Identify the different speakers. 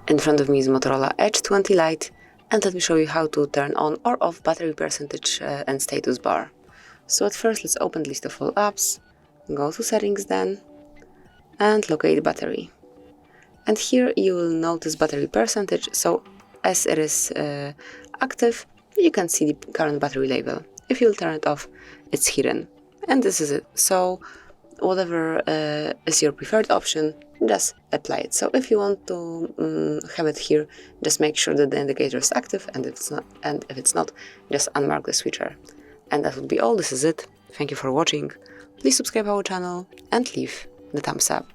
Speaker 1: In front of me is Motorola Edge 20 Lite, and let me show you how to turn on or off battery percentage and status bar. So at first let's open the list of all apps, go to settings then, and locate battery. And here you will notice battery percentage, so as it is active, you can see the current battery label. If you'll turn it off, it's hidden. And this is it. So whatever is your preferred option, just apply it. So if you want to have it here, just make sure that the indicator is active, and if it's not, just unmark the switcher. And that would be all. This is it. Thank you for watching. Please subscribe our channel and leave the thumbs up.